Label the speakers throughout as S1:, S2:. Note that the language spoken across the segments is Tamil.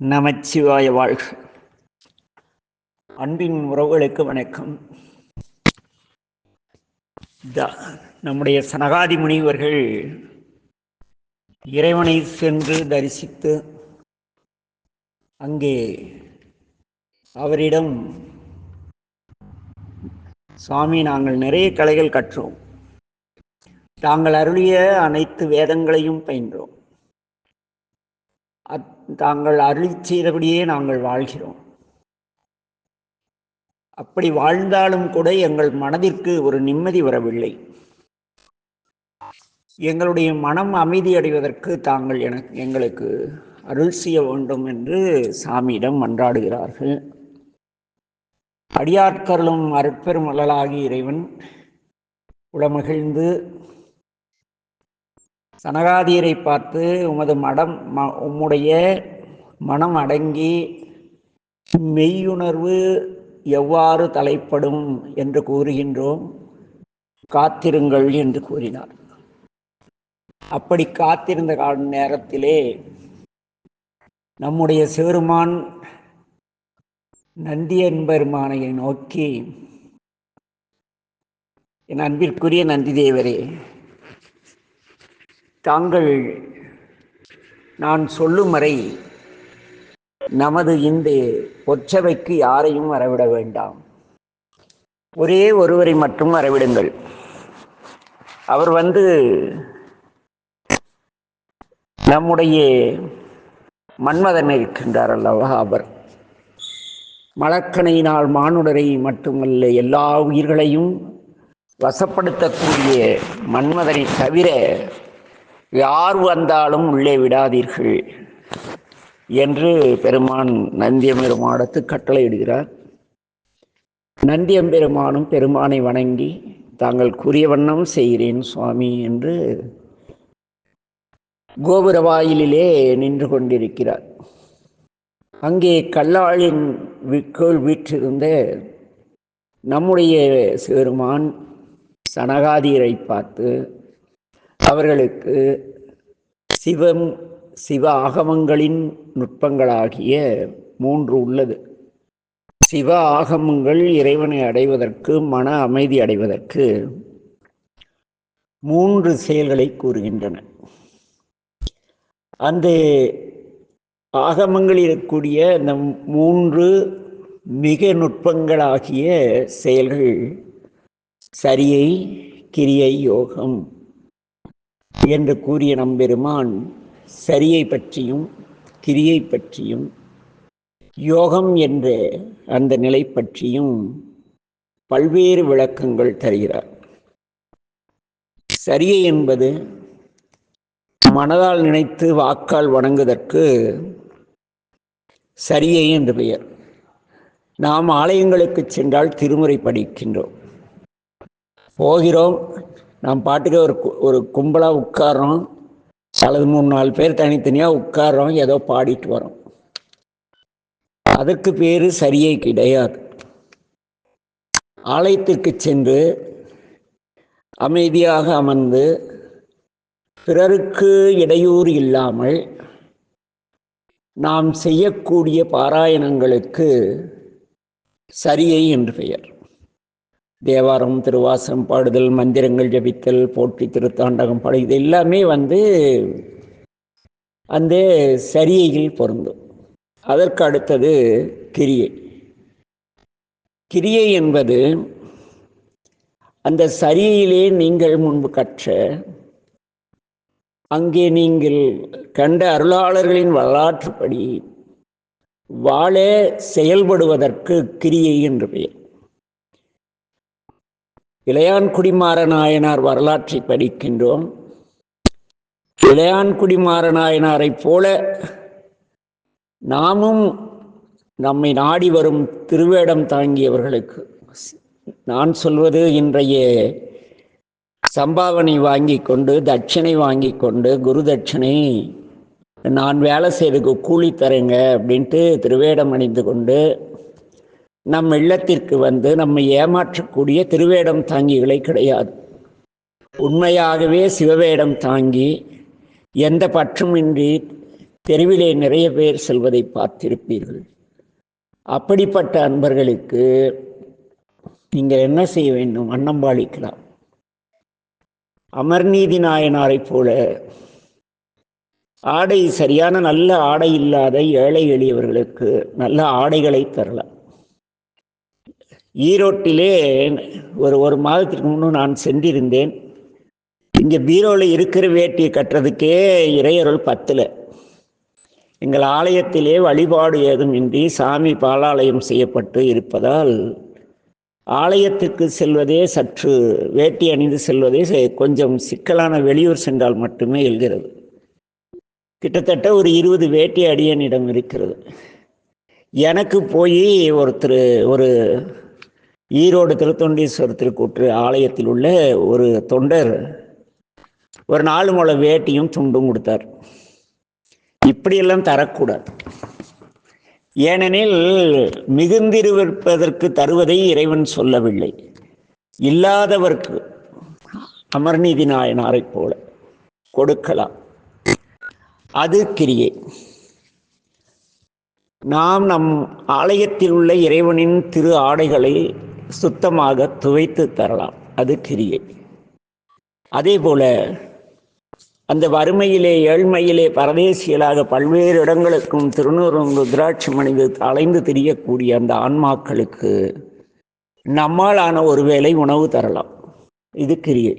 S1: நமச்சிவாய வாழ்க. அன்பின் உறவுகளுக்கு வணக்கம். நம்முடைய சனகாதி முனிவர்கள் இறைவனை சென்று தரிசித்து அங்கே அவரிடம், சுவாமி, நாங்கள் நிறைய கலைகள் கற்றோம், தாங்கள் அருளிய அனைத்து வேதங்களையும் பயின்றோம், தாங்கள் அருளி செய்தபடியே நாங்கள் வாழ்கிறோம். அப்படி வாழ்ந்தாலும் கூட எங்கள் மனதிற்கு ஒரு நிம்மதி வரவில்லை. எங்களுடைய மனம் அமைதி அடைவதற்கு தாங்கள் எங்களுக்கு அருள் செய்ய வேண்டும் என்று சாமியிடம் மன்றாடுகிறார்கள். அடியார்க்கருளும் அருட்பெரும் வள்ளலாகி இறைவன் உளமகிழ்ந்து சனகாதியரை பார்த்து, உம்முடைய மனம் அடங்கி மெய்யுணர்வு எவ்வாறு தலைப்படும் என்று கூறுகின்றோம், காத்திருங்கள் என்று கூறினார். அப்படி காத்திருந்த நேரத்திலே நம்முடைய சிவருமான் நந்தியன்பெருமானை நோக்கி, என் அன்பிற்குரிய நந்தி தேவரே, தாங்கள் நான் சொல்லும் வரை நமது இந்த பொற்சபைக்கு யாரையும் வரவிட வேண்டாம், ஒரே ஒருவரை மட்டும் வரவிடுங்கள். அவர் நம்முடைய மன்மதன் இருக்கின்றார் அல்லவா, அவர் மலக்கணையினால் மானுடரை மட்டுமல்ல எல்லா உயிர்களையும் வசப்படுத்தக்கூடிய மன்மதனை தவிர யார் வந்தாலும் உள்ளே விடாதீர்கள் என்று பெருமான் நந்தியம்பெருமானுக்கு கட்டளையிடுகிறார். நந்தியம்பெருமானும் பெருமானை வணங்கி, தாங்கள் கூறிய வண்ணம் செய்கிறேன் சுவாமி என்று கோபுர வாயிலிலே நின்று கொண்டிருக்கிறார். அங்கே கல்லாளின் கீழ் வீற்றிருந்த நம்முடைய சிவருமான் சனகாதியரை பார்த்து அவர்களுக்கு சிவ ஆகமங்களின் நுட்பங்களாகிய 3 உள்ளது. சிவ ஆகமங்கள் இறைவனை அடைவதற்கு, மன அமைதி அடைவதற்கு 3 செயல்களை கூறுகின்றன. அந்த ஆகமங்களில் இருக்கக்கூடிய அந்த 3 மிக நுட்பங்களாகிய செயல்கள் சரியை, கிரியை, யோகம் என்று கூறிய நம்பெருமான் சரியை பற்றியும் கிரியை பற்றியும் யோகம் என்ற அந்த நிலை பற்றியும் பல்வேறு விளக்கங்கள் தருகிறார். சரியை என்பது மனதால் நினைத்து வாக்கால் வணங்குவதற்கு சரியை என்று பெயர். நாம் ஆலயங்களுக்கு சென்றால் திருமுறை படிக்கின்றோம், போகிறோம், நாம் பாட்டுக்கு ஒரு கும்பலாக உட்காரோம், அல்லது 3-4 பேர் தனித்தனியாக உட்காரோம், ஏதோ பாடிட்டு வரோம். அதற்கு பேரு சரியை கிடையாது. ஆலயத்திற்கு சென்று அமைதியாக அமர்ந்து பிறருக்கு இடையூறு இல்லாமல் நாம் செய்யக்கூடிய பாராயணங்களுக்கு சரியை என்று பெயர். தேவாரம், திருவாசகம் பாடுதல், மந்திரங்கள் ஜபித்தல், போற்றி திருத்தாண்டகம் பாடுதல் எல்லாமே அந்த சரியையில் பொருந்தும். அதற்கு அடுத்தது கிரியை. கிரியை என்பது அந்த சரியையிலே நீங்கள் முன்பு கற்ற, அங்கே நீங்கள் கண்ட அருளாளர்களின் வரலாற்றுப்படி வாழ செயல்படுவதற்கு கிரியை என்று பெயர். இளையான்குடிமாற நாயனார் வரலாற்றை படிக்கின்றோம். இளையான்குடிமாற நாயனாரை போல நாமும் நம்மை நாடி வரும் திருவேடம் தாங்கியவர்களுக்கு, நான் சொல்வது இன்றைய சம்பாவனை வாங்கி கொண்டு, தட்சணை வாங்கி கொண்டு, குரு தட்சணை நான் வேலை செய்ததுக்கு கூலி தரேங்க அப்படின்ட்டு திருவேடம் அணிந்து கொண்டு நம் இல்லத்திற்கு நம்மை ஏமாற்றக்கூடிய திருவேடம் தாங்கிகளை கிடையாது. உண்மையாகவே சிவவேடம் தாங்கி எந்த பற்றுமின்றி தெருவிலே நிறைய பேர் செல்வதை பார்த்திருப்பீர்கள். அப்படிப்பட்ட அன்பர்களுக்கு நீங்கள் என்ன செய்ய வேண்டும்? அன்னம்பாளிக்கலாம். அமர்நீதி நாயனாரை போல ஆடை சரியான நல்ல ஆடை இல்லாத ஏழை எளியவர்களுக்கு நல்ல ஆடைகளை தரலாம். ஈரோட்டிலே ஒரு மாதத்திற்கு முன்பு நான் சென்றிருந்தேன். இங்கே பீரோவில் இருக்கிற வேட்டியை கட்டுறதுக்கே இறையருள் பத்தில். எங்கள் ஆலயத்திலே வழிபாடு ஏதுமின்றி சாமி பாலாலயம் செய்யப்பட்டு இருப்பதால் ஆலயத்திற்கு செல்வதே சற்று வேட்டி அணிந்து செல்வதே கொஞ்சம் சிக்கலான. வெளியூர் சென்றால் மட்டுமே எழுகிறது. கிட்டத்தட்ட ஒரு 20 வேட்டி அடியனிடம் இருக்கிறது. எனக்கு போய் ஒரு ஈரோடு திருத்தொண்டீஸ்வரர் திருக்கூற்று ஆலயத்தில் உள்ள ஒரு தொண்டர் ஒரு 4 முழ வேட்டியும் துண்டும் கொடுத்தார். இப்படியெல்லாம் தரக்கூடாது. ஏனெனில் மிகுந்திருப்பதற்கு தருவதை இறைவன் சொல்லவில்லை. இல்லாதவர்க்கு அமர்நீதி நாயனாரை போல கொடுக்கலாம். அது கிரியை. நாம் நம் ஆலயத்தில் உள்ள இறைவனின் திரு ஆடைகளை சுத்தமாக துவைத்து தரலாம். அது கிரியை. அதே போல அந்த வறுமையிலே ஏழ்மையிலே பரதேசியலாக பல்வேறு இடங்களுக்கும் திருநூறும் ருத்ராட்சி மணிந்து அலைந்து திரியக்கூடிய அந்த ஆன்மாக்களுக்கு நம்மால் ஆன ஒரு வேளை உணவு தரலாம். இது கிரியை.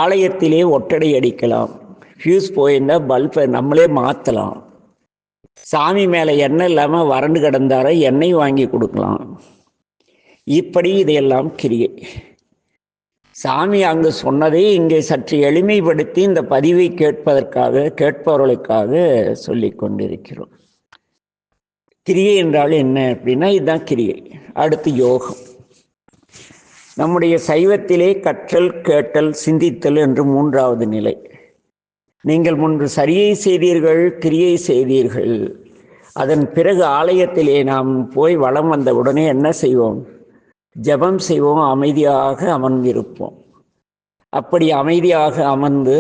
S1: ஆலயத்திலே ஒட்டடை அடிக்கலாம். ஃபியூஸ் போயிருந்தால் பல்பை நம்மளே மாற்றலாம். சாமி மேலே எண்ணெய் இல்லாமல் வறண்டு கிடந்தார எண்ணெய் வாங்கி கொடுக்கலாம். இப்படி இதையெல்லாம் கிரியை. சாமி அங்கு சொன்னதை இங்கே சற்று எளிமைப்படுத்தி இந்த பதிவை கேட்பவர்களுக்காக சொல்லி கொண்டிருக்கிறோம். கிரியை என்றால் என்ன அப்படின்னா இதுதான் கிரியை. அடுத்து யோகம். நம்முடைய சைவத்திலே கற்றல், கேட்டல், சிந்தித்தல் என்று 3வது நிலை. நீங்கள் முன்பு சரியை செய்தீர்கள், கிரியை செய்தீர்கள். அதன் பிறகு ஆலயத்திலே நாம் போய் வலம் வந்த உடனே என்ன செய்வோம்? ஜபம் செய்வோம், அமைதியாக அமர்ந்திருப்போம். அப்படி அமைதியாக அமர்ந்து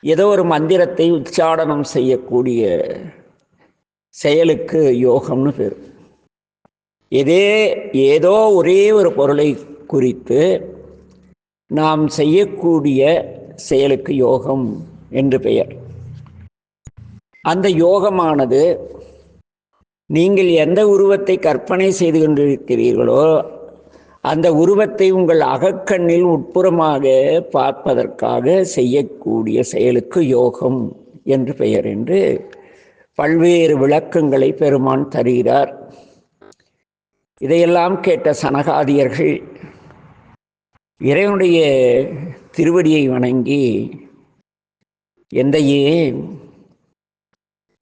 S1: ஏதோ ஒரு மந்திரத்தை உச்சாடனம் செய்யக்கூடிய செயலுக்கு யோகம்னு பேர். ஏதோ ஒரே ஒரு பொருளை குறித்து நாம் செய்யக்கூடிய செயலுக்கு யோகம் என்று பெயர். அந்த யோகமானது நீங்கள் எந்த உருவத்தை கற்பனை செய்து கொண்டிருக்கிறீர்களோ அந்த உருவத்தை உங்கள் அகக்கண்ணில் உட்புறமாக பார்ப்பதற்காக செய்யக்கூடிய செயலுக்கு யோகம் என்று பெயர் என்று பல்வேறு விளக்கங்களை பெருமான் தருகிறார். இதையெல்லாம் கேட்ட சனகாதியர்கள் இறைவனுடைய திருவடியை வணங்கி, எந்தையே,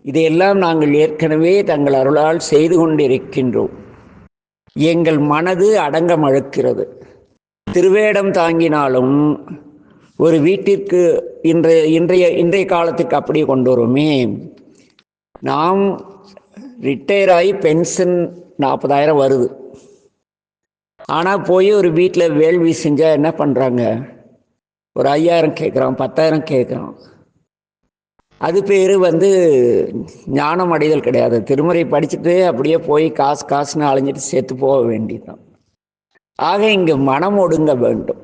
S1: இதையெல்லாம் நாங்கள் ஏற்கனவே தங்கள் அருளால் செய்து கொண்டிருக்கின்றோம். எங்கள் மனது அடங்க மறுக்கிறது. திருவேடம் தாங்கினாலும் ஒரு வீட்டிற்கு இன்றைய காலத்துக்கு அப்படியே கொண்டு வருமே. நாம் ரிட்டையர் ஆகி பென்ஷன் 40,000 வருது. ஆனால் போய் ஒரு வீட்டில் வேள்வி செஞ்சால் என்ன பண்ணுறாங்க? ஒரு 5,000 கேட்குறான், 10,000 கேட்குறான். அது பேர் ஞானம் அடைதல் கிடையாது. திருமுறை படிச்சுட்டு அப்படியே போய் காசுன்னு அலைஞ்சிட்டு செத்து போக வேண்டியதுதான். ஆக இங்கு மனம் ஒடுங்க வேண்டும்.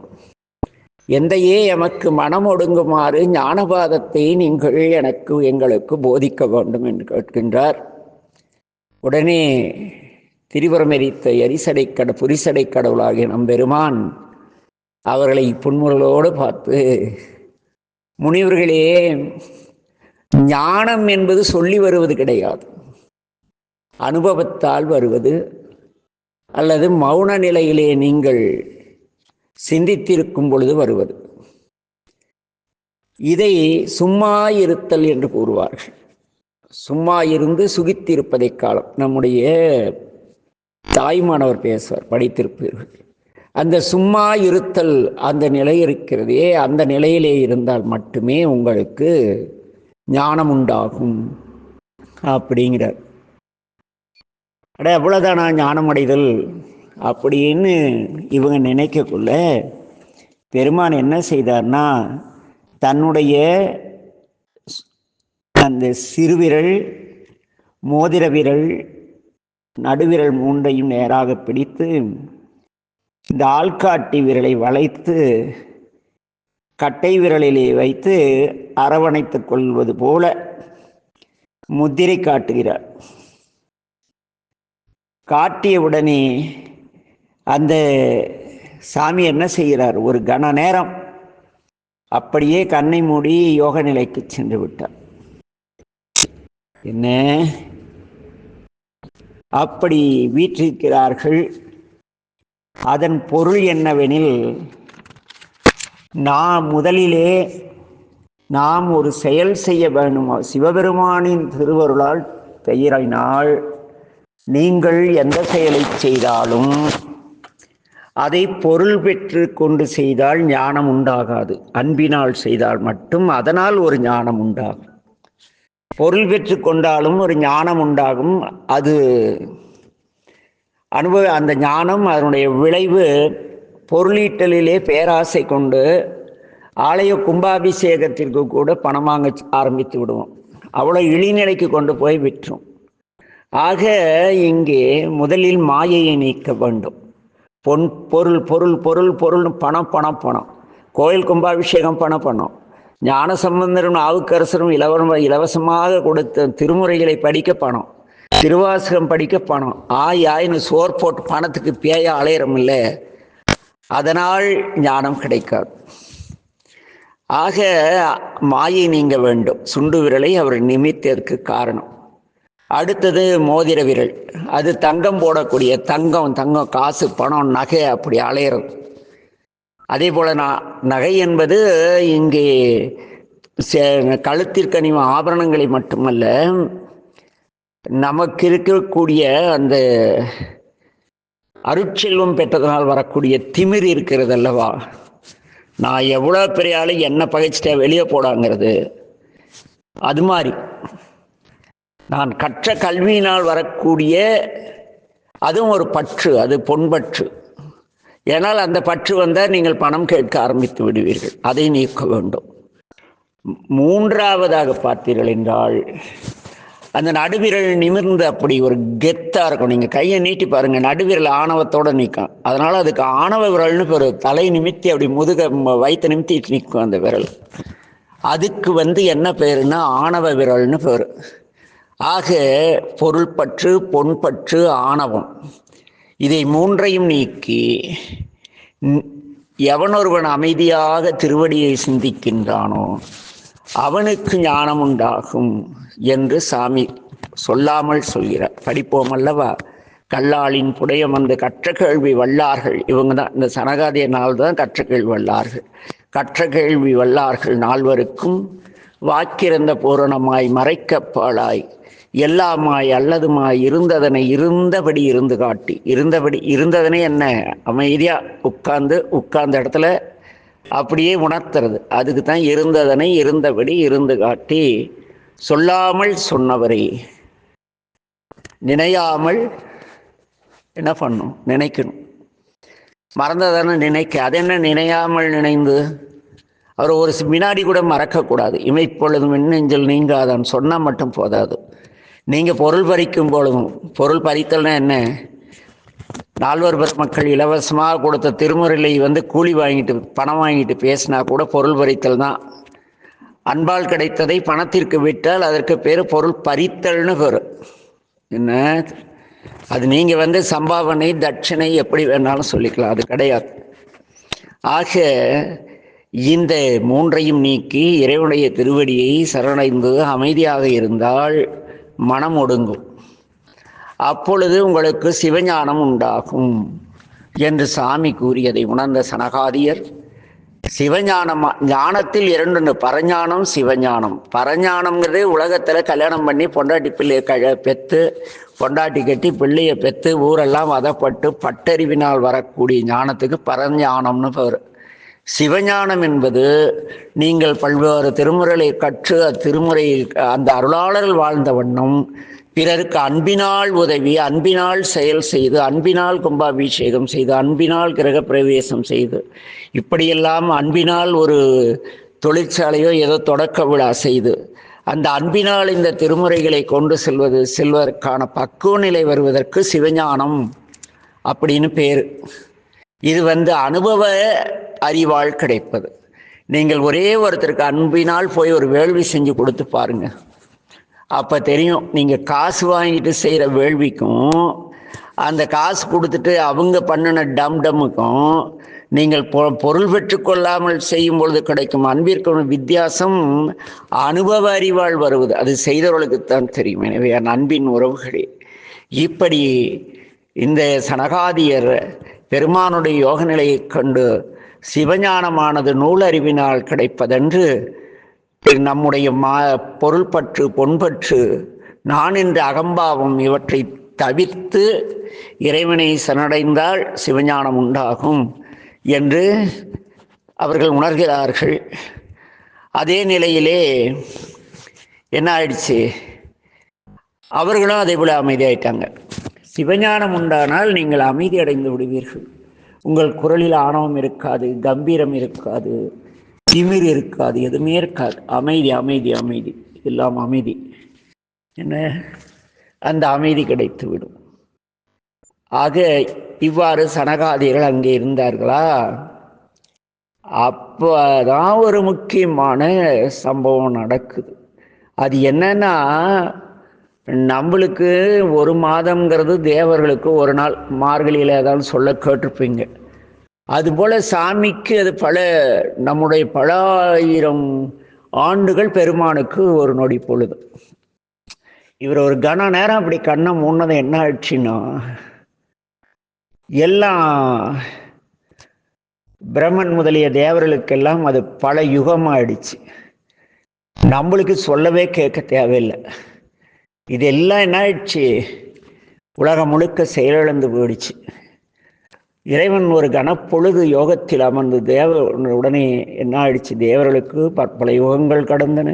S1: எந்தையே, எமக்கு மனம் ஒடுங்குமாறு ஞானபாதத்தை நீங்கள் எங்களுக்கு போதிக்க வேண்டும் என்று கேட்கின்றார். உடனே திரிபுரம் எரித்த புரிசடை கடவுளாகிய நம்பெருமான் அவர்களை புன்முறலோடு பார்த்து, முனிவர்களே, ஞானம் என்பது சொல்லி வருவது கிடையாது, அனுபவத்தால் வருவது, அல்லது மௌன நிலையிலே நீங்கள் சிந்தித்திருக்கும் பொழுது வருவது. இதை சும்மா இருத்தல் என்று கூறுவார்கள். சும்மா இருந்து சுகித்திருப்பதை காலம். நம்முடைய தாய்மானவர் பேசுவார், படித்திருப்பீர்கள். அந்த சும்மா இருத்தல் அந்த நிலை இருக்கிறதே, அந்த நிலையிலே இருந்தால் மட்டுமே உங்களுக்கு ஞானம் உண்டாகும் அப்படிங்கிறார். அவ்வளோதானா ஞானம் அடைதல் அப்படின்னு இவங்க நினைக்கக்குள்ள பெருமான் என்ன செய்தார்னா, தன்னுடைய அந்த சிறுவிரல், மோதிர விரல், நடுவிரல் மூன்றையும் நேராக பிடித்து இந்த ஆள்காட்டி விரலை வளைத்து கட்டை விரலிலே வைத்து அரவணைத்துக் கொள்வது போல முத்திரை காட்டுகிறார். காட்டிய உடனே அந்த சாமி என்ன செய்கிறார்? ஒரு கன நேரம் அப்படியே கண்ணை மூடி யோக நிலைக்கு சென்று விட்டார். என்ன அப்படி வீற்றிருக்கிறார்கள். அதன் பொருள் என்னவெனில், முதலிலே நாம் ஒரு செயல் செய்ய வேண்டுமோ சிவபெருமானின் திருவருளால் பெயரினால் நீங்கள் எந்த செயலை செய்தாலும் அதை பொருள் பெற்று கொண்டு செய்தால் ஞானம் உண்டாகாது. அன்பினால் செய்தால் மட்டும் அதனால் ஒரு ஞானம் உண்டாகும். பொருள் பெற்று கொண்டாலும் ஒரு ஞானம் உண்டாகும். அது அந்த ஞானம் அதனுடைய விளைவு பொருளீட்டலிலே பேராசை கொண்டு ஆலய கும்பாபிஷேகத்திற்கு கூட பணம் வாங்க ஆரம்பித்து விடுவோம். அவ்வளோ இழிநிலைக்கு கொண்டு போய் விட்டுரும். ஆக இங்கே முதலில் மாயையை நீக்க வேண்டும். பொருள் பொருள் பொருள் பொருள் பணம் பணம் பணம். கோயில் கும்பாபிஷேகம் பணம். ஞான சம்பந்தரும் நாவுக்கரசரும் இலவசமாக கொடுத்த திருமுறைகளை படிக்க பணம், திருவாசகம் படிக்க பணம். ஆயின்னு சோர் போட்டு பணத்துக்கு பேய அலையிறம் இல்லை, அதனால் ஞானம் கிடைக்காது. ஆக மாயை நீங்க வேண்டும். சுண்டு விரலை அவர் நிமித்ததற்கு காரணம். அடுத்தது மோதிர விரல். அது தங்கம் போடக்கூடிய தங்கம் காசு பணம் நகை அப்படி அலையிறது. அதே போல நகை என்பது இங்கே கழுத்திற்கணிவ ஆபரணங்களை மட்டுமல்ல, நமக்கு இருக்கக்கூடிய அந்த அருட்செல்வம் பெற்றதனால் வரக்கூடிய திமிர் இருக்கிறது அல்லவா. நான் எவ்வளோ பெரிய ஆளு என்ன பகைச்சிட்டா வெளியே போடாங்கிறது. அது மாதிரி நான் கற்ற கல்வியினால் வரக்கூடிய அதுவும் ஒரு பற்று, அது பொன்பற்று. ஏனால் அந்த பற்று வந்தால் நீங்கள் பணம் கேட்க ஆரம்பித்து விடுவீர்கள். அதை நீக்க வேண்டும். மூன்றாவதாக பார்த்தீர்கள் என்றால், அந்த நடுவிரல் நிமிர்ந்து அப்படி ஒரு கெத்தாக இருக்கும். நீங்கள் கையை நீட்டி பாருங்கள், நடுவிரல் ஆணவத்தோடு நிற்கும். அதனால் அதுக்கு ஆணவ விரல்னு ஒரு தலை நிமித்தி அப்படி முதுக வயிற்று நிமித்தி நிற்கும் அந்த விரல். அதுக்கு என்ன பேருன்னா ஆணவ விரல்னு பேர். ஆக பொருள் பற்று, பொன்பற்று, ஆணவம், இதை மூன்றையும் நீக்கி எவனொருவன் அமைதியாக திருவடியை சிந்திக்கின்றானோ அவனுக்கு ஞானம் உண்டாகும் என்று சாமி சொல்லாமல் சொல்கிறார். படிப்போம் அல்லவா. கல்லாளின் புடையம் அந்த கற்ற கேள்வி வல்லார்கள். இவங்க தான் இந்த சனகாதிய நாள் தான் கற்ற கேள்வி வல்லார்கள். கற்ற கேள்வி வல்லார்கள் நால்வருக்கும் வாக்கிறந்த பூரணமாய் மறைக்கப்பாளாய் எல்லாமாய் அல்லதுமாய் இருந்ததனை இருந்தபடி இருந்து காட்டி. இருந்ததனை என்ன? அமைதியாக உட்கார்ந்த இடத்துல அப்படியே உணர்த்துறது. அதுக்கு தான் இருந்ததனை இருந்தபடி இருந்து காட்டி சொல்லாமல் சொன்னவரை நினையாமல் என்ன பண்ணும்? நினைக்கணும். மறந்ததானே நினைக்க. அது என்ன நினையாமல் நினைந்து? அவர் ஒரு வினாடி கூட மறக்கக்கூடாது. இமைப்பொழுதும் மின்னஞ்சல் நீங்காதான் சொன்னால் மட்டும் போதாது. நீங்கள் பொருள் பறிக்கும் பொழுதும், பொருள் பறித்தல்னா என்ன? நால்வர் பெருமக்கள் இலவசமாக கொடுத்த திருமுறையை கூலி வாங்கிட்டு பணம் வாங்கிட்டு பேசினா கூட பொருள் பறித்தல் தான். அன்பால் கிடைத்ததை பணத்திற்கு விட்டால் அதற்கு பேர் பொருள் பறித்தல்னு பேர். என்ன அது? நீங்கள் சம்பாவனை தட்சணை எப்படி வேணாலும் சொல்லிக்கலாம், அது கிடையாது. ஆக இந்த மூன்றையும் நீக்கி இறைவனுடைய திருவடியை சரணடைந்து அமைதியாக இருந்தால் மனம் ஒடுங்கும். அப்பொழுது உங்களுக்கு சிவஞானம் உண்டாகும் என்று சாமி கூறியதை உணர்ந்த சனகாதியர் ஞானத்தில் இரண்டு, பரஞானம் சிவஞானம். பரஞானம்ங்கிறதே உலகத்தில் கல்யாணம் பண்ணி பொண்டாட்டி பிள்ளையை பெற்று பொண்டாட்டி கட்டி பிள்ளையை பெற்று ஊரெல்லாம் வதப்பட்டு பட்டறிவினால் வரக்கூடிய ஞானத்துக்கு பரஞானம்னு பேர். சிவஞானம் என்பது நீங்கள் பல்வேறு திருமுறைகளை கற்று அத்திருமுறையில் அந்த அருளாளர்கள் வாழ்ந்த வண்ணம் பிறருக்கு அன்பினால் உதவி, அன்பினால் செயல் செய்து, அன்பினால் கும்பாபிஷேகம் செய்து, அன்பினால் கிரக பிரவேசம் செய்து, இப்படியெல்லாம் அன்பினால் ஒரு தொழிற்சாலையோ ஏதோ தொடக்க விழா செய்து, அந்த அன்பினால் இந்த திருமுறைகளை கொண்டு செல்வதற்கான பக்குவ நிலை வருவதற்கு சிவஞானம் அப்படின்னு பேர். இது அனுபவ அறிவால் கிடைப்பது. நீங்கள் ஒரே ஒருத்தருக்கு அன்பினால் போய் ஒரு வேள்வி செஞ்சு கொடுத்து பாருங்க, அப்போ தெரியும். நீங்கள் காசு வாங்கிட்டு செய்கிற வேள்விக்கும் அந்த காசு கொடுத்துட்டு அவங்க பண்ணின டம்முக்கும் நீங்கள் பொருள் பெற்றுக்கொள்ளாமல் செய்யும் பொழுது கிடைக்கும் அன்பிற்கும் வித்தியாசம் அனுபவ அறிவால் வருவது. அது செய்தவர்களுக்குத்தான் தெரியும். எனவே அன்பின் உறவுகளே, இப்படி இந்த சனகாதியர் பெருமானுடைய யோக நிலையை கண்டு சிவஞானமானது நூலறிவினால் கிடைப்பதென்று நம்முடைய பொருள் பற்று, பொன்பற்று, நான் என்ற அகம்பாவம் இவற்றை தவிர்த்து இறைவனை சரணடைந்தால் சிவஞானம் உண்டாகும் என்று அவர்கள் உணர்கிறார்கள். அதே நிலையிலே என்ன ஆயிடுச்சு, அவர்களும் அதே போல அமைதியாயிட்டாங்க. சிவஞானம் உண்டானால் நீங்கள் அமைதி அடைந்து விடுவீர்கள். உங்கள் குரலில் ஆணவம் இருக்காது, கம்பீரம் இருக்காது, திமிர் இருக்காது, எதுவுமே இருக்காது. அமைதி அமைதி அமைதி, எல்லாம் அமைதி. என்ன, அந்த அமைதி கிடைத்து விடும். ஆக இவ்வாறு சனகாதிகள் அங்கே இருந்தார்களா? அப்போதான் ஒரு முக்கியமான சம்பவம் நடக்குது. அது என்னன்னா, நம்மளுக்கு ஒரு மாதம்ங்கிறது தேவர்களுக்கு ஒரு நாள், மார்கழியில் ஏதாவது சொல்ல கேட்டிருப்பீங்க. அதுபோல் சாமிக்கு அது நம்முடைய பல ஆயிரம் ஆண்டுகள் பெருமானுக்கு ஒரு நொடி பொழுது. இவர் ஒரு கன நேரம் அப்படி கண்ணை மூன்னதை என்ன ஆயிடுச்சுன்னா, எல்லாம் பிரம்மன் முதலிய தேவர்களுக்கெல்லாம் அது பல யுகமாயிடுச்சு. நம்மளுக்கு சொல்லவே கேட்க தேவையில்லை. இதெல்லாம் என்ன ஆயிடுச்சு, உலகம் முழுக்க செயலிழந்து போயிடுச்சு. இறைவன் ஒரு கனப்பொழுது யோகத்தில் அமர்ந்து உடனே என்ன ஆயிடுச்சு, தேவர்களுக்கு பற்பல யுகங்கள் கடந்தன.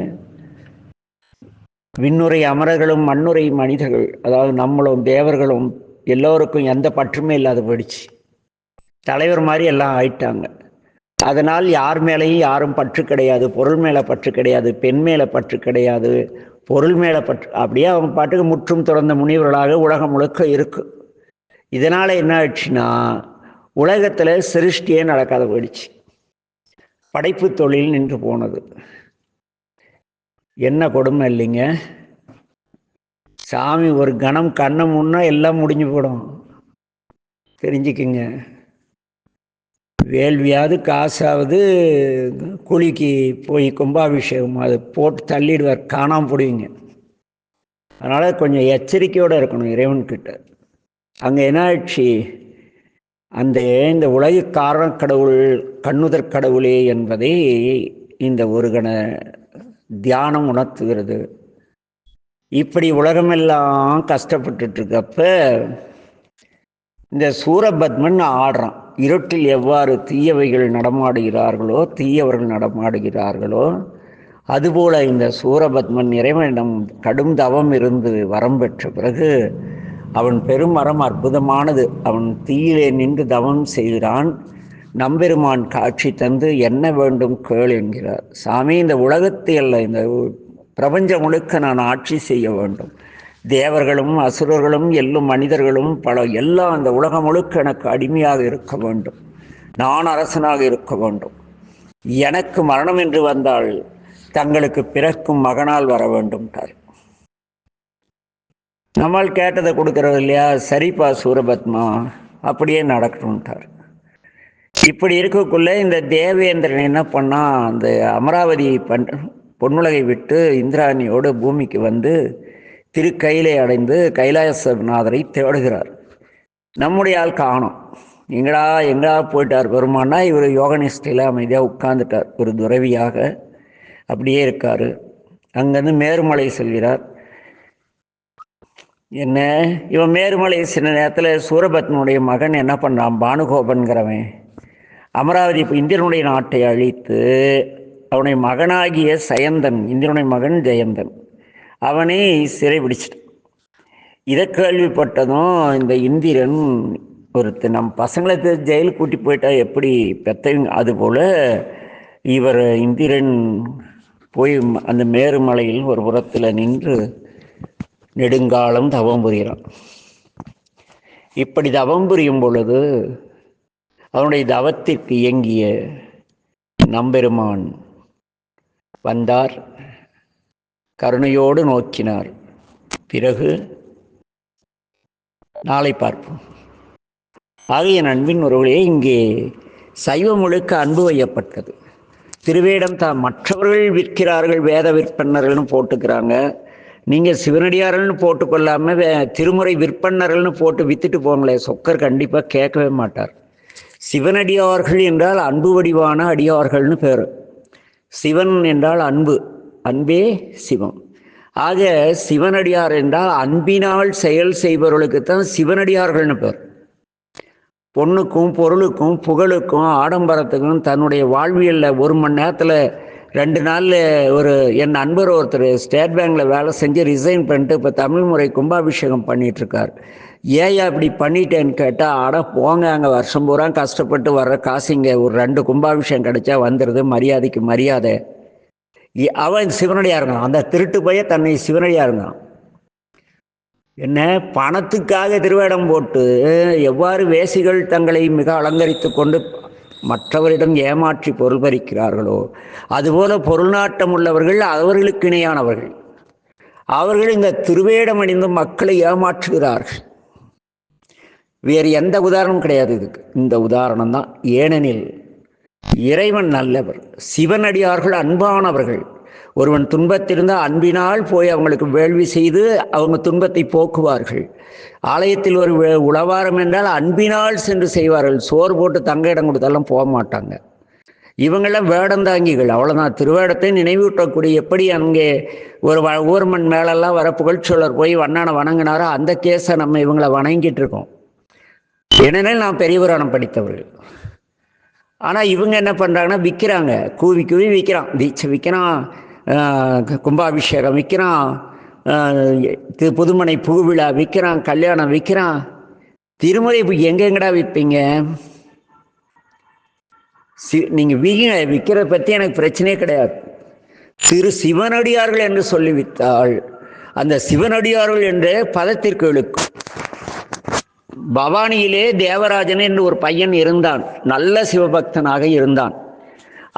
S1: விண்ணுரை அமரர்களும் மண்ணுரை மனிதர்கள், அதாவது நம்மளும் தேவர்களும் எல்லோருக்கும் எந்த பற்றுமே இல்லாத போயிடுச்சு. தலைவர் மாதிரி எல்லாம் ஆயிட்டாங்க. அதனால் யார் மேலேயும் யாரும் பற்று கிடையாது. பொருள் மேலே பற்று கிடையாது, பெண் மேலே பற்று கிடையாது, பொருள் மேலே பற்று. அப்படியே அவங்க பாட்டுக்கு முற்றும் துறந்த முனிவர்களாக உலகம் முழுக்க இருக்கு. இதனால் என்ன ஆயிடுச்சுன்னா, உலகத்தில் சிருஷ்டியே நடக்காத போயிடுச்சு. படைப்பு தொழில் நின்று போனது. என்ன கொடுமை இல்லைங்க. சாமி ஒரு கணம் கண்ணை முன்னா எல்லாம் முடிஞ்சு போடும், தெரிஞ்சுக்குங்க. வேள்வியாவது காசாவது குளிக்கு போய் கும்பாபிஷேகம் அது போட்டு தள்ளிடுவார், காணாமல் போடுவீங்க. அதனால் கொஞ்சம் எச்சரிக்கையோடு இருக்கணும் இறைவன்கிட்ட. அங்கே என்ன ஆயிடுச்சு, இந்த உலக காரண கடவுள் கண்ணுதற் கடவுளே என்பதை இந்த ஒரு கண தியானம் உணர்த்துகிறது. இப்படி உலகமெல்லாம் கஷ்டப்பட்டுட்டு இருக்கப்ப இந்த சூரபத்மன் ஆடுறான். இருட்டில் எவ்வாறு தீயவைகள் தீயவர்கள் நடமாடுகிறார்களோ அதுபோல இந்த சூரபத்மன் இறைவனிடம் கடும் தவம் இருந்து வரம் பெற்ற பிறகு அவன் பெரும் வரம் அற்புதமானது. அவன் தீயிலே நின்று தவம் செய்கிறான். நம்பெருமான் காட்சி தந்து என்ன வேண்டும் கேள் என்கிறார். சாமி, இந்த உலகத்தை அல்ல, இந்த பிரபஞ்சம் முழுக்க நான் ஆட்சி செய்ய வேண்டும். தேவர்களும் அசுரர்களும் எல்லும் மனிதர்களும் எல்லாம் அந்த உலகம் முழுக்க எனக்கு அடிமையாக இருக்க வேண்டும். நான் அரசனாக இருக்க வேண்டும். எனக்கு மரணம் என்று வந்தால் தங்களுக்கு பிறக்கும் மகனால் வர வேண்டும்ட்டார். நம்மால் கேட்டதை கொடுக்கறது இல்லையா? சரிப்பா சூரபத்மா, அப்படியே நடக்கணும்ட்டார். இப்படி இருக்கக்குள்ள இந்த தேவேந்திரன் என்ன பண்ணா, அந்த அமராவதி பொன்னுலகை விட்டு இந்திராணியோடு பூமிக்கு வந்து திருக்கையிலை அடைந்து கைலாசநாதரை தேடுகிறார். நம்முடைய ஆள் காணோம். எங்கடா போயிட்டார் பெருமானா? இவர் யோகனிஷ்டையில் அமைதியாக உட்கார்ந்துட்டார், ஒரு துறவியாக அப்படியே இருக்கார். அங்கேருந்து மேருமலை செல்கிறார். என்ன, இவன் மேருமலை சின்ன நேரத்தில் சூரபத்மனுடைய மகன் என்ன பண்ணான், பானுகோபன்கிறவன் அமராவதி இந்திரனுடைய நாட்டை அழித்து அவனுடைய மகனாகிய சயந்தன், இந்திரனுடைய மகன் ஜெயந்தன், அவனை சிறை பிடிச்சிட்டான். இதை கேள்விப்பட்டதும் இந்த இந்திரன் நம் பசங்களை ஜெயிலுக்கு கூட்டி போயிட்டா எப்படி பெத்தவங்க, அதுபோல் இவர் இந்திரன் போய் அந்த மேருமலையில் ஒரு புறத்தில் நின்று நெடுங்காலம் தவம் புரிகிறான். இப்படி தவம் புரியும் பொழுது அவனுடைய தவத்திற்கு இயங்கிய நம்பெருமான் வந்தார், கருணையோடு நோக்கினார். பிறகு நாளை பார்ப்போம். ஆகிய அன்பின் உறவுகளே, இங்கே சைவம் முழுக்க அன்பு வையப்பட்டது. திருவேடம் மற்றவர்கள் விற்கிறார்கள், வேத விற்பன்னர்கள்னு போட்டுக்கிறாங்க. நீங்கள் சிவனடியார்கள்னு போட்டுக்கொள்ளாமல் திருமுறை விற்பன்னர்கள்னு போட்டு விற்றுட்டு போங்களேன், சொக்கர் கண்டிப்பாக கேட்கவே மாட்டார். சிவனடியார்கள் என்றால் அன்பு வடிவான அடியார்கள்னு பேர். சிவன் என்றால் அன்பு, அன்பே சிவம். ஆக சிவனடியார் என்றால் அன்பினால் செயல் செய்பவர்களுக்குத்தான் சிவனடியார்கள்னு பேர். பொண்ணுக்கும் பொருளுக்கும் புகழுக்கும் ஆடம்பரத்துக்கும் தன்னுடைய வாழ்வியலில் 1 மணி நேரத்தில் 2 நாளில் என் நண்பர் ஒருத்தர் ஸ்டேட் பேங்கில் வேலை செஞ்சு ரிசைன் பண்ணிட்டு இப்போ தமிழ் முறை கும்பாபிஷேகம் பண்ணிகிட்ருக்கார். ஏயா இப்படி பண்ணிட்டேன்னு கேட்டால், அட போங்க, அங்கே வருஷம் பூரா கஷ்டப்பட்டு வர்ற காசிங்க ஒரு 2 கும்பாபிஷேகம் கிடைச்சா வந்துடுது, மரியாதைக்கு மரியாதை. அவன் சிவனடியாக இருந்தான். அந்த திருட்டு போய் தன்னை சிவனடியாக இருந்தான். என்ன பணத்துக்காக திருவேடம் போட்டு எவ்வாறு வேசிகள் தங்களை மிக அலங்கரித்து கொண்டு மற்றவரிடம் ஏமாற்றி பொருள் பறிக்கிறார்களோ, அதுபோல பொருள் நாட்டம் உள்ளவர்கள் அவர்களுக்கு இணையானவர்கள். அவர்கள் இந்த திருவேடம் அணிந்து மக்களை ஏமாற்றுகிறார்கள். வேறு எந்த உதாரணமும் கிடையாது இதுக்கு. இந்த உதாரணம் தான். ஏனெனில் இறைவன் நல்லவர், சிவனடியார்கள் அன்பானவர்கள். ஒருவன் துன்பத்திலிருந்தால் அன்பினால் போய் அவங்களுக்கு வேள்வி செய்து அவங்க துன்பத்தை போக்குவார்கள். ஆலயத்தில் ஒரு உளவாரம் என்றால் அன்பினால் சென்று செய்வார்கள். சோறு போட்டு தங்க இடம் கொடுத்தாலும் போக மாட்டாங்க. இவங்கெல்லாம் வேடந்தாங்கிகள், அவ்வளோதான். திருவேடத்தை நினைவூட்டக்கூடிய, எப்படி அங்கே ஒரு ஊர்மன் மேலெல்லாம் வர புகழ்ச்சொல்லர் போய் வண்ணான வணங்கினாரோ அந்த கேஸை நம்ம இவங்களை வணங்கிட்டு இருக்கோம். ஏனெனில் நாம் பெரியபுராணம் படித்தவர்கள். ஆனால் இவங்க என்ன பண்ணுறாங்கன்னா, விற்கிறாங்க, கூவி கூவி விற்கிறான். தீட்சை விற்கிறான், கும்பாபிஷேகம் விற்கிறான், புதுமனை புகுவிழா விற்கிறான், கல்யாணம் விற்கிறான். திருமுறை எங்கெங்கடா விற்பீங்க? நீங்கள் விற்கிறத பற்றி எனக்கு பிரச்சனையே கிடையாது. திரு சிவனடியார்கள் என்று சொல்லி விற்றால் அந்த சிவனடியார்கள் என்ற பதத்திற்கு இழுக்கும். பவானியிலே தேவராஜன் என்று ஒரு பையன் இருந்தான், நல்ல சிவபக்தனாக இருந்தான்.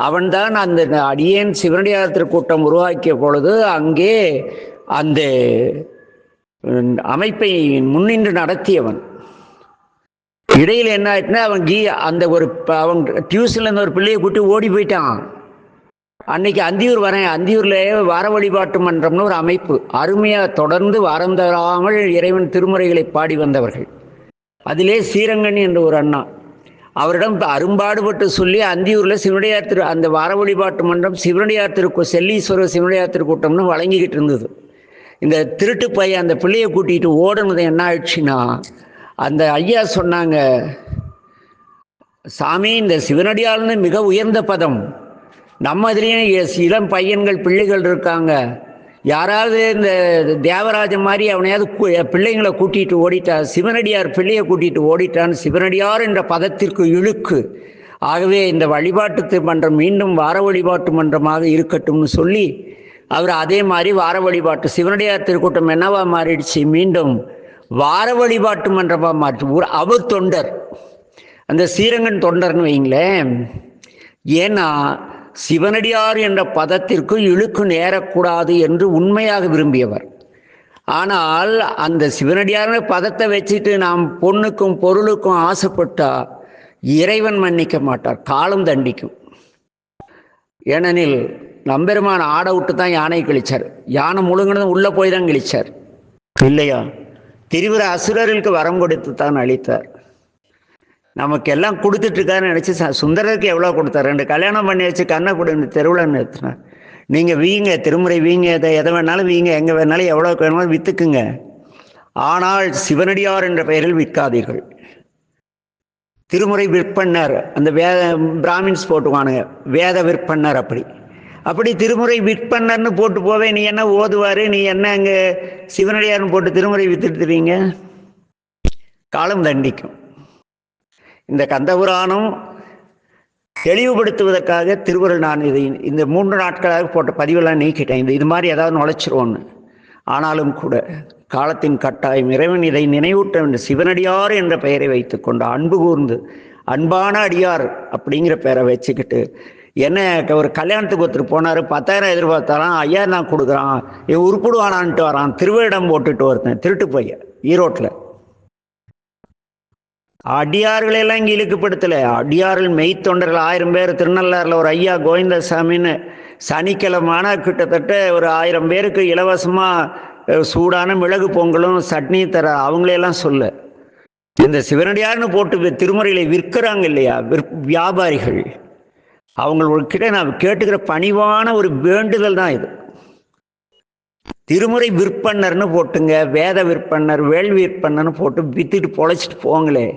S1: அவன்தான் அந்த அடியேன் சிவனடியார் திருக்கூட்டம் உருவாக்கிய பொழுது அங்கே அந்த அமைப்பை முன்னின்று நடத்தியவன். இடையில் என்ன ஆயிட்டுனா, அவன் டியூஷன்லேருந்து ஒரு பிள்ளையை கூட்டி ஓடி போயிட்டான். அன்னைக்கு அந்தியூர் வரேன், அந்தியூரில் வார வழிபாட்டு மன்றம்னு ஒரு அமைப்பு, அருமையாக தொடர்ந்து வாரம் தராமல் இறைவன் திருமுறைகளை பாடி வந்தவர்கள். அதிலே ஸ்ரீரங்கன் என்ற ஒரு அண்ணா, அவரிடம் அரும்பாடுபட்டு சொல்லி அந்தியூரில் சிவனடியார் அந்த வார வழிபாட்டு மன்றம் சிவனடியார் செல்லீஸ்வரர் சிவனடியார் திருக்கூட்டம்னு வழங்கிக்கிட்டு இருந்தது. இந்த திருட்டு பையன் அந்த பிள்ளையை கூட்டிகிட்டு ஓடுனது என்ன ஆயிடுச்சுன்னா, அந்த ஐயா சொன்னாங்க, சாமி இந்த சிவனடியார்னு மிக உயர்ந்த பதம், நம்ம இதுலேயும் இளம் பையன்கள் பிள்ளைகள் இருக்காங்க, யாராவது இந்த தேவராஜன் மாதிரி அவனையாவது பிள்ளைங்களை கூட்டிகிட்டு ஓடிட்டா, சிவனடியார் பிள்ளையை கூட்டிகிட்டு ஓடிட்டான், சிவனடியார் என்ற பதத்திற்கு இழுக்கு. ஆகவே இந்த வழிபாட்டு மன்றம் மீண்டும் வார வழிபாட்டு மன்றமாக இருக்கட்டும்னு சொல்லி அவர் அதே மாதிரி வார வழிபாட்டு சிவனடியார் திருக்கூட்டம் என்னவா மாறிடுச்சு, மீண்டும் வார வழிபாட்டு மன்றமாக மாற்றி. அவர் தொண்டர், அந்த ஸ்ரீரங்கன் தொண்டர்னு வைங்களேன். ஏன்னா சிவனடியார் என்ற பதத்திற்கு இழுக்கு நேரக்கூடாது என்று உண்மையாக விரும்பியவர். ஆனால் அந்த சிவனடியார் பதத்தை வச்சுட்டு நாம் பொண்ணுக்கும் பொருளுக்கும் ஆசைப்பட்டா இறைவன் மன்னிக்க மாட்டார், காலம் தண்டிக்கும். ஏனெனில் நம்பெருமான் ஆடை விட்டு தான் யானை கிழிச்சார், யானை முழுங்கினதும் உள்ளே போய் தான் கிழிச்சார் இல்லையா? திரிபுர அசுரர்களுக்கு வரம் கொடுத்து தான் அளித்தார். நமக்கெல்லாம் கொடுத்துட்ருக்காருன்னு நினச்சி சுந்தரருக்கு எவ்வளோ கொடுத்தார்? 2 கல்யாணம் பண்ணி வச்சு கண்ணை கொடுங்க தெருவில் நிறுத்தினார். நீங்கள் வீங்க, திருமுறை வீங்க, எதை வேணாலும் வீங்க, எங்கே வேணாலும் எவ்வளோ வேணாலும் விற்றுக்குங்க. ஆனால் சிவனடியார் என்ற பெயரில் விற்காதீர்கள். திருமுறை விற்பன்னர், அந்த பிராமின்ஸ் போட்டுவானுங்க வேத விற்பன்னர். அப்படி திருமுறை விற்பன்னர்னு போட்டு போவே, நீ என்ன ஓதுவார், நீ என்ன அங்கே சிவனடியார்னு போட்டு திருமுறை வித்துட்டுறீங்க, காலம் தண்டிக்கும். இந்த கந்தபுராணம் தெளிவுபடுத்துவதற்காக திருவருள் நான் இதை இந்த 3 நாட்களாக போட்ட பதிவெல்லாம் நீக்கிட்டேன். இது மாதிரி ஏதாவது நுழைச்சிருவோன்னு. ஆனாலும் கூட காலத்தின் கட்டாயம் இறைவன் இதை நினைவூட்ட வேண்டும். சிவனடியார் என்ற பெயரை வைத்துக்கொண்டு அன்பு கூர்ந்து அன்பான அடியார் அப்படிங்கிற பெயரை வச்சுக்கிட்டு என்ன ஒரு கல்யாணத்துக்கு ஒருத்தர் போனார், 10,000 எதிர்பார்த்தாலாம், 5,000 தான் கொடுக்குறான், உருப்பிடுவானான்ட்டு வரான். திருவேடம் போட்டுட்டு ஒருத்தன் திருட்டு போய் ஈரோட்டில். அடியார்களெல்லாம் இங்கே இழுக்குப்படுத்தலை. அடியார்கள் மெய்த்தொண்டர்கள் 1000 பேர். திருநள்ளாறில் ஒரு ஐயா கோவிந்தசாமின்னு சனிக்கிழமான கிட்டத்தட்ட ஒரு 1000 பேருக்கு இலவசமாக சூடான மிளகு பொங்கலும் சட்னி தர அவங்களையெல்லாம் சொல்ல. இந்த சிவனடியார்னு போட்டு திருமுறைகளை விற்கிறாங்க இல்லையா வியாபாரிகள், அவங்கள்கிட்ட நான் கேட்டுக்கிற பணிவான ஒரு வேண்டுதல் தான் இது. திருமுறை விற்பன்னர்னு போட்டுங்க, வேத விற்பன்னர், வேள்வி விற்பன்னர்னு போட்டு வித்துட்டு பொழைச்சிட்டு போங்களே.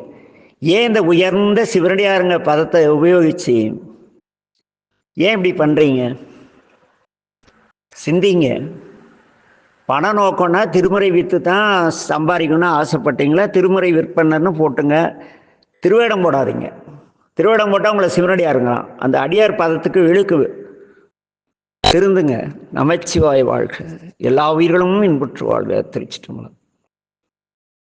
S1: ஏன் இந்த உயர்ந்த சிவனடியாருங்க பதத்தை உபயோகிச்சு ஏன் இப்படி பண்றீங்க? சிந்திங்க. பண நோக்கம்னா திருமுறை விற்று தான் சம்பாதிக்கணும்னு ஆசைப்பட்டீங்களா? திருமுறை விற்பன்னர்னு போட்டுங்க, திருவேடம் போடாதீங்க. திருவேடம் போட்டால் உங்களை சிவனடியாருங்களாம். அந்த அடியார் பதத்துக்கு இழுக்கு. திருந்துங்க. நமச்சிவாய வாழ்க. எல்லா உயிர்களும் இன்புற்று வாழ்க. திருச்சிற்றம்பலம்.